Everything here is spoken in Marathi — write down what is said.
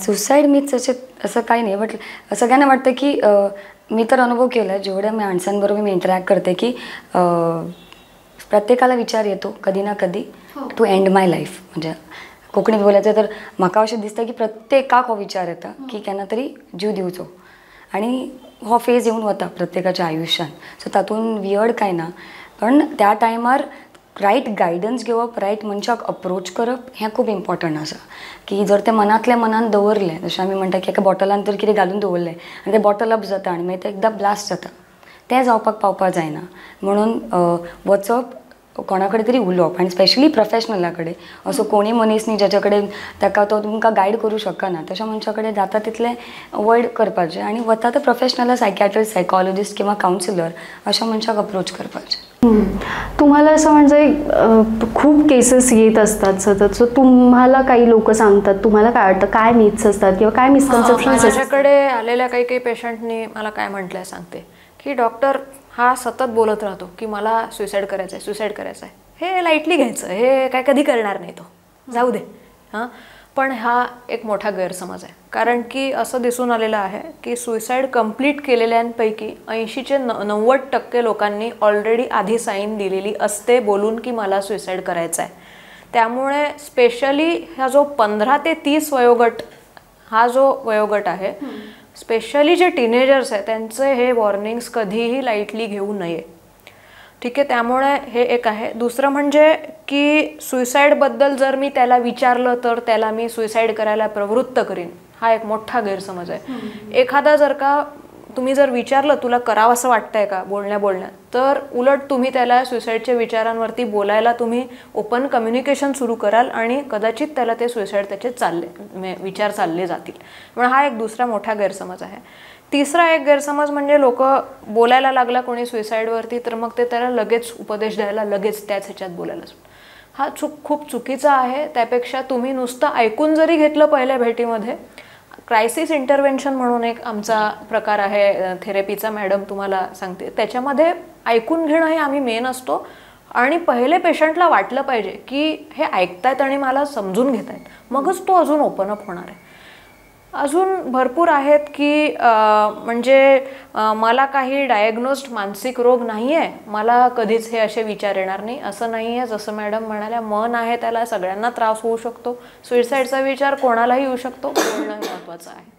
सुसाईड मीच असं काही नाही, बट सगळ्यांना वाटतं की मी तर अनुभव केला आहे जेवढ्या माणसांबरोबर मी इंटरॅक्ट करते की प्रत्येकाला विचार येतो कधी ना कधी टू एंड माय लाईफ. म्हणजे कोंकणीत बोलायचं तर म्हाका अशें दिसता की प्रत्येकाक हो विचार येता की केन्ना तरी जीव दिवचो, आणि हो फेज येऊन वता प्रत्येकाच्या आयुष्यात. सो तातूंत वियर्ड काय ना, पण त्या टायमार रायट गायडन्स घेवप, रायट मनशाक अप्रोच करप हें खूब इम्पॉर्टंट आसा. की जर तें मनांतल्या मनान दवरलें, जशें आमी म्हणटा की एका बॉटलान तर कितें घालून दवरलें आनी तें बॉटल अप जाता आनी मागीर तें एकदां ब्लास्ट जाता, तें जावपाक पावपाक जायना. म्हणून वचप, कोणा कडेन तरी उलोवप, आनी स्पेशली प्रोफेशनला कडेन. असो कोणी मनीस न्ही जाच्या कडेन ताका तो तुमकां गायड करूं शकना, तशा मनशा कडेन जाता तितलें अवॉयड करपाचें आनी वता तर प्रोफेशनल सायकॅट्रिस्ट, सायकॉलॉजिस्ट किंवा कावन्सिलर अशा मनशाक अप्रोच करपाचें. तुम्हाला असं म्हणजे खूप केसेस येत असतात सतत, सो तुम्हाला काही लोक सांगतात, तुम्हाला काय वाटतं काय मिथ्स असतात किंवा काय मिसकन्सेप्शन? माझ्याकडे आलेल्या काही पेशंटनी मला काय म्हटलंय सांगते की डॉक्टर हा सतत बोलत राहतो की मला सुसाईड करायचं आहे, सुसाईड करायचं आहे. हे लाईटली घ्यायचं, हे काय कधी करणार नाही, तो जाऊ दे. हां, पण हा एक मोठा गैरसमज आहे. कारण की असं दिसून आलेलं आहे की सुसाईड कंप्लीट केलेल्यांपैकी 80 ते 90% लोकांनी ऑलरेडी आधी साईन दिलेली असते बोलून की मला सुसाईड करायचं आहे. त्यामुळे स्पेशली हा जो 15 ते 30 वयोगट, हा जो वयोगट आहे, स्पेशली जे टीनेजर्स आहेत त्यांचे हे वॉर्निंग्स कधीही लाईटली घेऊ नये. ठीक आहे, त्यामुळे हे एक आहे. दुसरं म्हणजे की सुसाईडबद्दल जर मी त्याला विचारलं तर त्याला मी सुसाईड करायला प्रवृत्त करीन, हा एक मोठा गैरसमज आहे. एखादा जर का तुम्ही जर विचारलं तुला करावं असं वाटतंय का बोलण्यात, तर उलट तुम्ही त्याला सुसाईडच्या विचारांवरती बोलायला तुम्ही ओपन कम्युनिकेशन सुरू कराल आणि कदाचित त्याला ते सुसाईड त्याचे विचार चालले जातील. म्हणून हा एक दुसरा मोठा गैरसमज आहे. तिसरा एक गैरसमज म्हणजे लोक बोलायला लागला कोणी सुसाईडवरती तर मग ते त्याला लगेच उपदेश द्यायला, लगेच त्याच ह्याच्यात बोलायला. हा खूप चुकीचा आहे. त्यापेक्षा तुम्ही नुसतं ऐकून जरी घेतलं पहिल्या भेटीमध्ये, क्रायसिस इंटरव्हेन्शन म्हणून एक आमचा प्रकार आहे थेरपीचा, मॅडम तुम्हाला सांगते, त्याच्यामध्ये ऐकून घेणं हे आम्ही मेन असतो. आणि पहिले पेशंटला वाटलं पाहिजे की हे ऐकतायत आणि मला समजून घेत आहेत, मगच तो अजून ओपन अप होणार आहे. अजून भरपूर आहेत की म्हणजे मला काही डायग्नोस्ड मानसिक रोग नाही आहे, मला कधीच हे असे विचार येणार नाही, असं नाही आहे. जसं मॅडम म्हणाल्या, मन आहे त्याला सगळ्यांना त्रास होऊ शकतो, सुसाईडचा विचार कोणालाही येऊ शकतो, बोलणं महत्त्वाचं आहे.